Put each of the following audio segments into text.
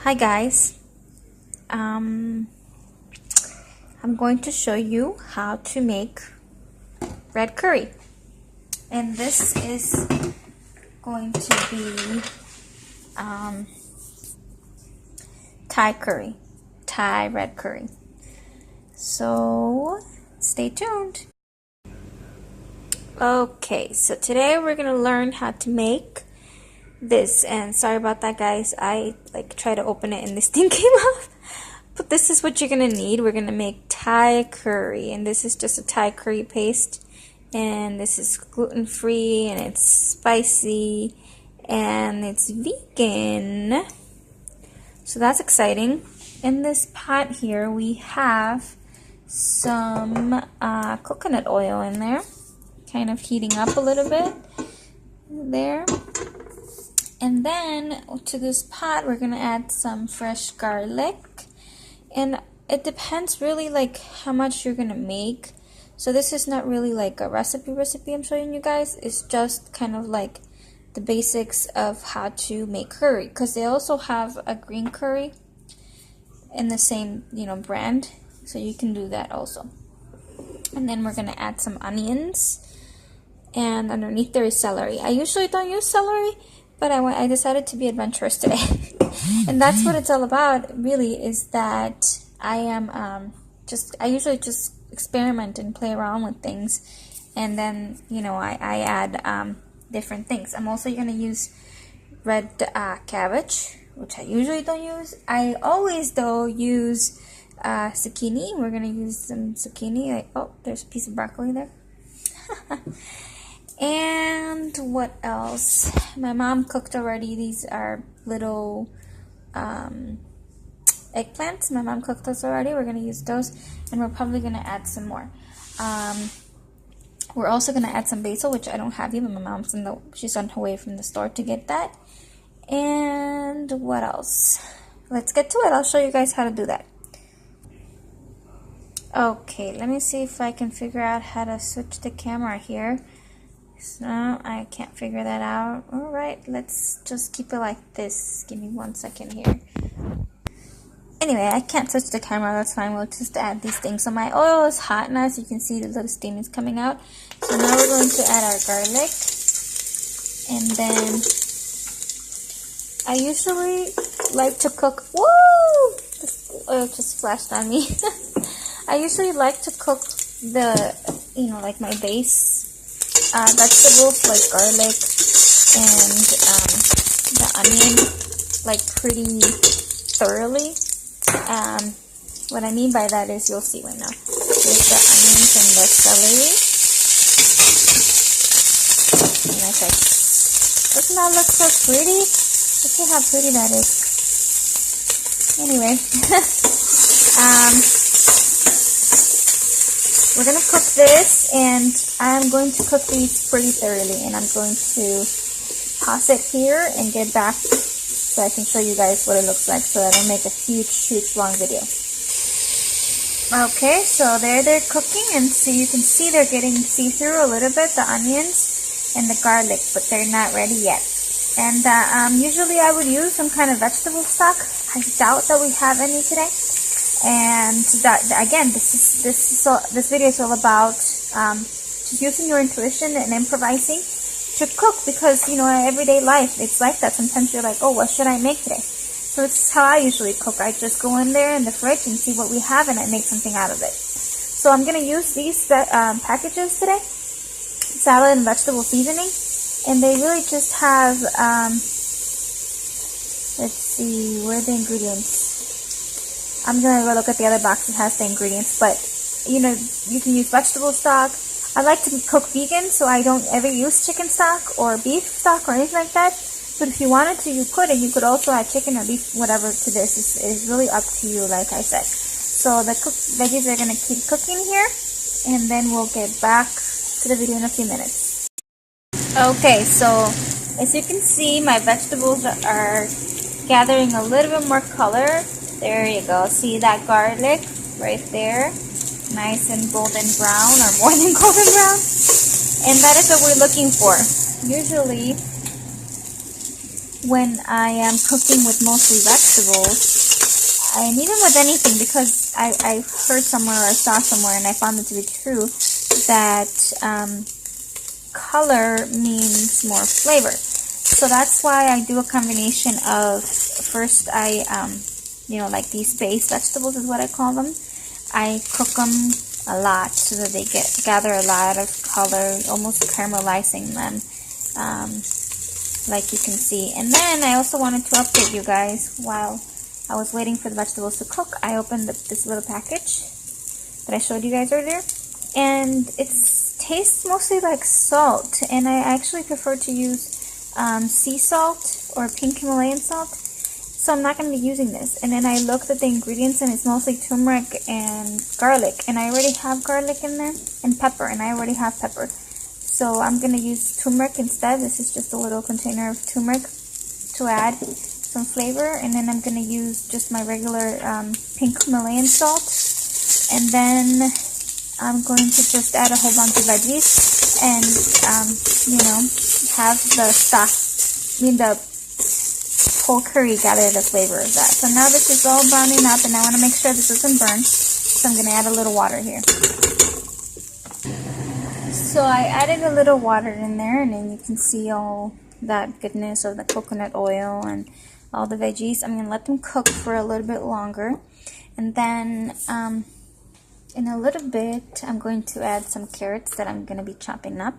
Hi guys, I'm going to show you how to make red curry, and this is going to be Thai red curry. So stay tuned. Okay, so today we're gonna learn how to make this, and sorry about that guys, I tried to open it and this thing came off, but this is what you're gonna need. We're gonna make Thai curry, and this is just a Thai curry paste, and this is gluten-free and it's spicy and it's vegan, so that's exciting. In this pot here we have some coconut oil in there, kind of heating up a little bit there. And then to this pot we're gonna add some fresh garlic, and it depends really how much you're gonna make. So this is not really like a recipe I'm showing you guys. It's just kind of like the basics of how to make curry, because they also have a green curry in the same brand, so you can do that also. And then we're gonna add some onions, and underneath there is celery. I usually don't use celery, but I decided to be adventurous today. And that's what it's all about, really, is that I am I usually just experiment and play around with things, and then I add different things. I'm also gonna use red cabbage, which I usually don't use. I always though use zucchini. We're gonna use some zucchini. Oh, there's a piece of broccoli there. And what else? My mom cooked already. These are little eggplants. My mom cooked those already. We're gonna use those, and we're probably gonna add some more. We're also gonna add some basil, which I don't have yet, but my mom's she's on her way from the store to get that. And what else? Let's get to it. I'll show you guys how to do that. Okay, let me see if I can figure out how to switch the camera here. So I can't figure that out. Alright, let's just keep it like this. Give me 1 second here. Anyway, I can't switch the camera, that's fine. We'll just add these things. So my oil is hot now, so you can see the little steam is coming out. So now we're going to add our garlic. And then I usually like to cook, whoa! This oil just splashed on me. I usually like to cook the, my base vegetables like garlic and the onion pretty thoroughly. What I mean by that is, you'll see right now. There's the onions and the celery. And I said, doesn't that look so pretty? Look at how pretty that is. Anyway, we're gonna cook this, and I'm going to cook these pretty thoroughly, and I'm going to pause it here and get back so I can show you guys what it looks like, so that I don't make a huge long video. Okay, so there they're cooking, and so you can see they're getting see-through a little bit, the onions and the garlic, but they're not ready yet. And usually I would use some kind of vegetable stock. I doubt that we have any today. And again, this video is all about just using your intuition and improvising to cook, because everyday life, it's like that. Sometimes you're like, oh, what should I make today? So this is how I usually cook. I just go in there in the fridge and see what we have, and I make something out of it. So I'm gonna use these packages today, salad and vegetable seasoning, and they really just have let's see, where are the ingredients? I'm gonna go look at the other box that has the ingredients, but you can use vegetable stock. I like to cook vegan, so I don't ever use chicken stock or beef stock or anything like that. But if you wanted to, you could, and you could also add chicken or beef, whatever to this. It's really up to you, like I said. So the veggies are gonna keep cooking here, and then we'll get back to the video in a few minutes. Okay, so as you can see, my vegetables are gathering a little bit more color. There you go. See that garlic right there? Nice and golden brown, or more than golden brown. And that is what we're looking for. Usually, when I am cooking with mostly vegetables, and even with anything, because I heard somewhere or I saw somewhere and I found it to be true, that color means more flavor. So that's why I do a combination of, first I, like these base vegetables is what I call them. I cook them a lot so that they gather a lot of color, almost caramelizing them, like you can see. And then I also wanted to update you guys while I was waiting for the vegetables to cook. I opened this little package that I showed you guys earlier, and it tastes mostly like salt, and I actually prefer to use sea salt or pink Himalayan salt, so I'm not going to be using this. And then I looked at the ingredients, and it's mostly turmeric and garlic, and I already have garlic in there, and pepper, and I already have pepper, so I'm going to use turmeric instead. This is just a little container of turmeric to add some flavor. And then I'm going to use just my regular pink Himalayan salt, and then I'm going to just add a whole bunch of veggies and have the stock, the whole curry gather the flavor of that. So now this is all browning up, and I want to make sure this doesn't burn, so I'm going to add a little water here. So I added a little water in there, and then you can see all that goodness of the coconut oil and all the veggies. I'm going to let them cook for a little bit longer, and then in a little bit I'm going to add some carrots that I'm going to be chopping up.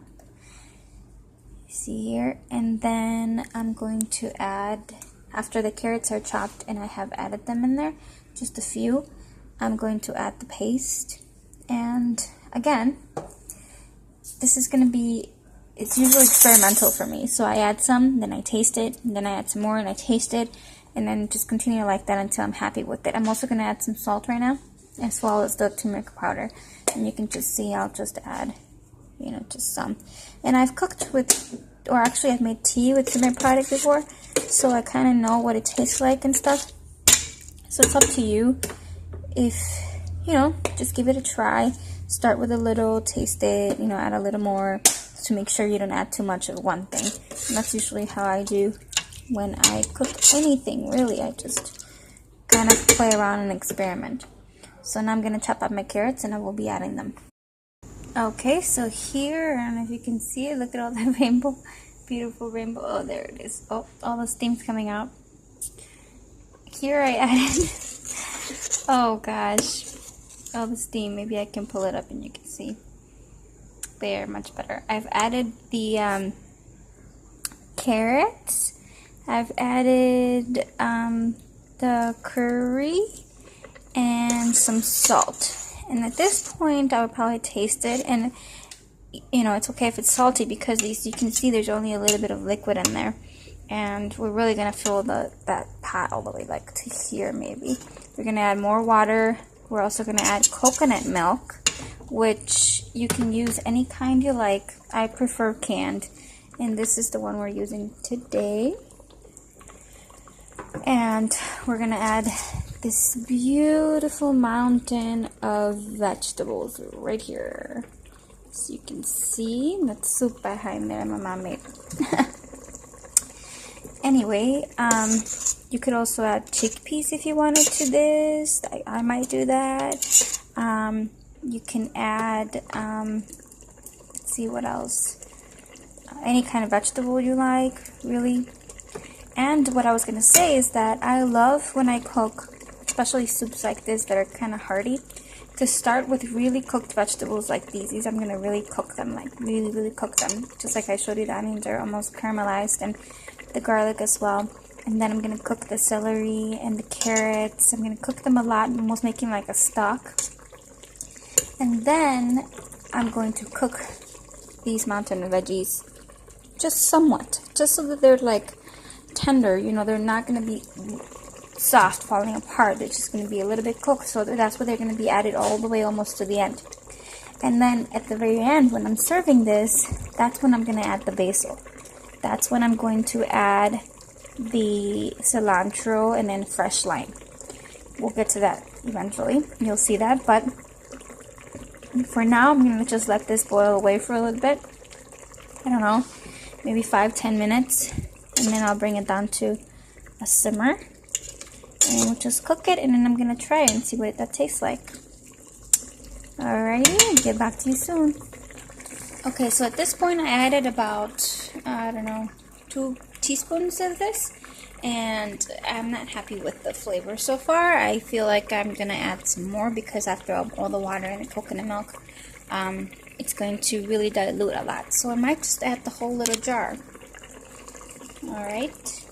See here, and then I'm going to add, after the carrots are chopped and I have added them in there, just a few, I'm going to add the paste. And again, this is going to be, it's usually experimental for me, so I add some, then I taste it, and then I add some more and I taste it, and then just continue like that until I'm happy with it. I'm also going to add some salt right now, as well as the turmeric powder, and you can just see I'll just add just some. And I've cooked with, or actually I've made tea with turmeric product before, so I kind of know what it tastes like and stuff. So it's up to you. If, just give it a try. Start with a little, taste it, add a little more to make sure you don't add too much of one thing. And that's usually how I do when I cook anything, really. I just kind of play around and experiment. So now I'm going to chop up my carrots and I will be adding them. Okay, so here, I don't know if you can see it, look at all that rainbow, beautiful rainbow. Oh, there it is. Oh, all the steam's coming out. Here I added, oh gosh, all the steam. Maybe I can pull it up and you can see. There, much better. I've added the carrots. I've added the curry and some salt. And at this point, I would probably taste it, and it's okay if it's salty, because you can see there's only a little bit of liquid in there, and we're really gonna fill that pot all the way like to here. Maybe we're gonna add more water. We're also gonna add coconut milk, which you can use any kind you like. I prefer canned, and this is the one we're using today. And we're gonna add this beautiful mountain of vegetables right here. So you can see that soup behind there my mom made. Anyway, you could also add chickpeas if you wanted to this. I might do that. You can add, let's see what else. Any kind of vegetable you like, really. And what I was going to say is that I love when I cook, especially soups like this that are kind of hearty, to start with really cooked vegetables like these. These I'm going to really cook them, like really cook them. Just like I showed you, the onions are almost caramelized, and the garlic as well. And then I'm going to cook the celery and the carrots. I'm going to cook them a lot, almost making like a stock. And then I'm going to cook these mountain of veggies just somewhat, just so that they're like tender, they're not going to be soft, falling apart. They're just going to be a little bit cooked, so that's where they're going to be added all the way almost to the end. And then at the very end, when I'm serving this, that's when I'm going to add the basil. That's when I'm going to add the cilantro and then fresh lime. We'll get to that eventually. You'll see that, but for now, I'm going to just let this boil away for a little bit. I don't know, maybe 5-10 minutes. and then I'll bring it down to a simmer, and we'll just cook it, and then I'm gonna try it and see what that tastes like. Alrighty, get back to you soon. Okay, so at this point I added about, I don't know, 2 teaspoons of this, and I'm not happy with the flavor so far. I feel like I'm gonna add some more because after all the water and the coconut milk, it's going to really dilute a lot. So I might just add the whole little jar. Alright.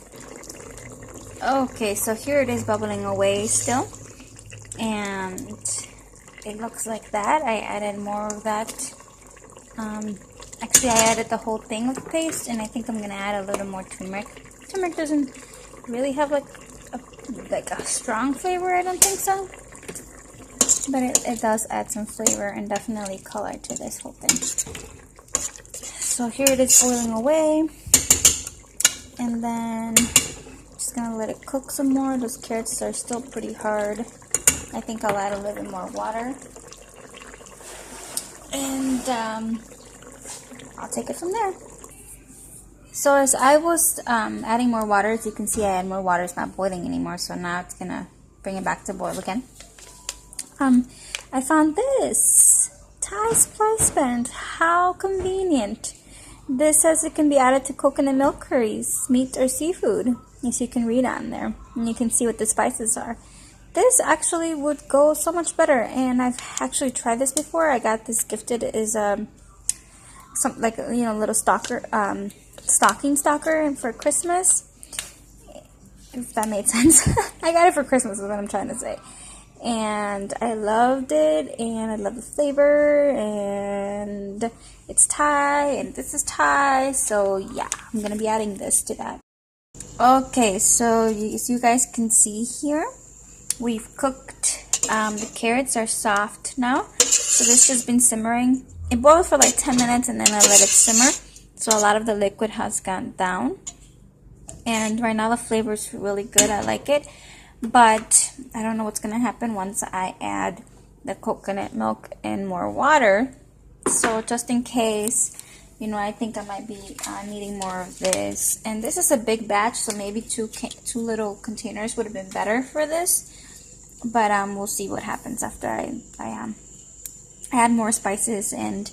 Okay, so here it is bubbling away still. And it looks like that. I added more of that. Actually, I added the whole thing of paste, and I think I'm going to add a little more turmeric. Turmeric doesn't really have like a strong flavor, I don't think so. But it does add some flavor and definitely color to this whole thing. So here it is boiling away. And then just gonna let it cook some more. Those carrots are still pretty hard. I think I'll add a little bit more water. And I'll take it from there. So as I was adding more water, as you can see I add more water. It's not boiling anymore. So now it's gonna bring it back to boil again. I found this Thai spice blend. How convenient. This says it can be added to coconut milk curries, meat or seafood, as you can read on there, and you can see what the spices are. This actually would go so much better, and I've actually tried this before. I got this gifted as some like little stocking stuffer for Christmas, if that made sense. I got it for Christmas is what I'm trying to say. And I loved it, and I love the flavor, and it's Thai, and this is Thai, so yeah, I'm gonna be adding this to that. Okay, so as you guys can see here, we've cooked, the carrots are soft now, so this has been simmering. It boiled for like 10 minutes, and then I let it simmer, so a lot of the liquid has gone down, and right now the flavor is really good. I like it. But I don't know what's going to happen once I add the coconut milk and more water. So just in case, I think I might be needing more of this. And this is a big batch, so maybe two little containers would have been better for this. But we'll see what happens after I add more spices and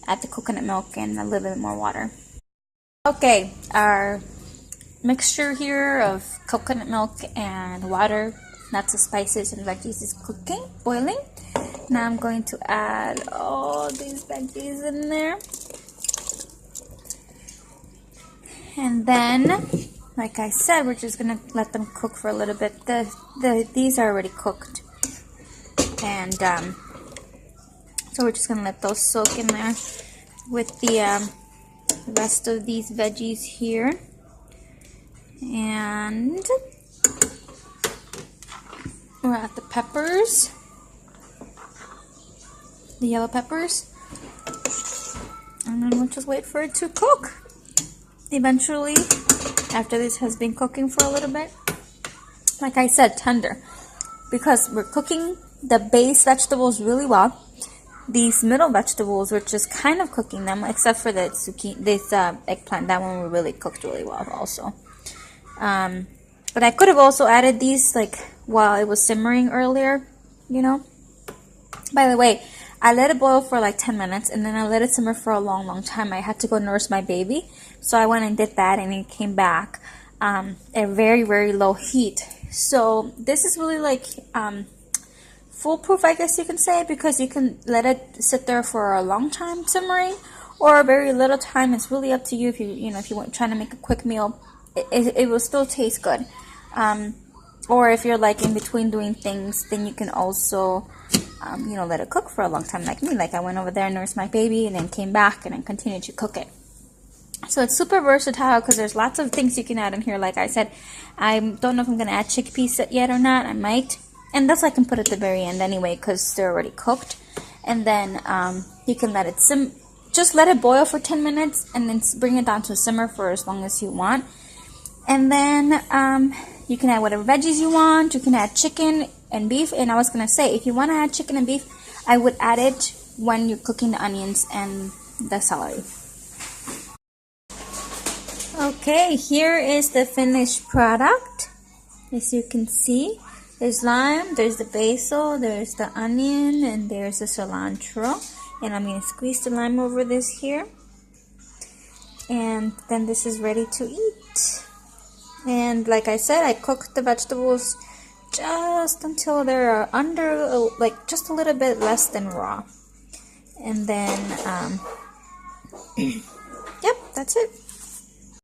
add the coconut milk and a little bit more water. Okay, our mixture here of coconut milk and water, nuts, spices, and veggies is boiling. Now I'm going to add all these veggies in there. And then, like I said, we're just going to let them cook for a little bit. These are already cooked. And so we're just going to let those soak in there with the rest of these veggies here. And we'll add the peppers, the yellow peppers, and then we'll just wait for it to cook. Eventually, after this has been cooking for a little bit, like I said, tender, because we're cooking the base vegetables really well. These middle vegetables, we're just kind of cooking them, except for the zucchini, this eggplant. That one we really cooked really well also. But I could have also added these like while it was simmering earlier, By the way, I let it boil for like 10 minutes, and then I let it simmer for a long time. I had to go nurse my baby, so I went and did that, and it came back at very, very low heat. So this is really like foolproof, I guess you can say, because you can let it sit there for a long time simmering, or a very little time. It's really up to you if if you want trying to make a quick meal. It will still taste good. Or if you're like in between doing things, then you can also, let it cook for a long time like me. Like I went over there and nursed my baby and then came back and then continued to cook it. So it's super versatile because there's lots of things you can add in here. Like I said, I don't know if I'm going to add chickpeas yet or not. I might. And that's I can put at the very end anyway because they're already cooked. And then you can let it just let it boil for 10 minutes and then bring it down to simmer for as long as you want. And then you can add whatever veggies you want. You can add chicken and beef. And I was going to say, if you want to add chicken and beef, I would add it when you're cooking the onions and the celery. Okay, here is the finished product. As you can see, there's lime, there's the basil, there's the onion, and there's the cilantro. And I'm going to squeeze the lime over this here. And then this is ready to eat. And like I said, I cooked the vegetables just until they're under, like just a little bit less than raw. And then, yep, that's it.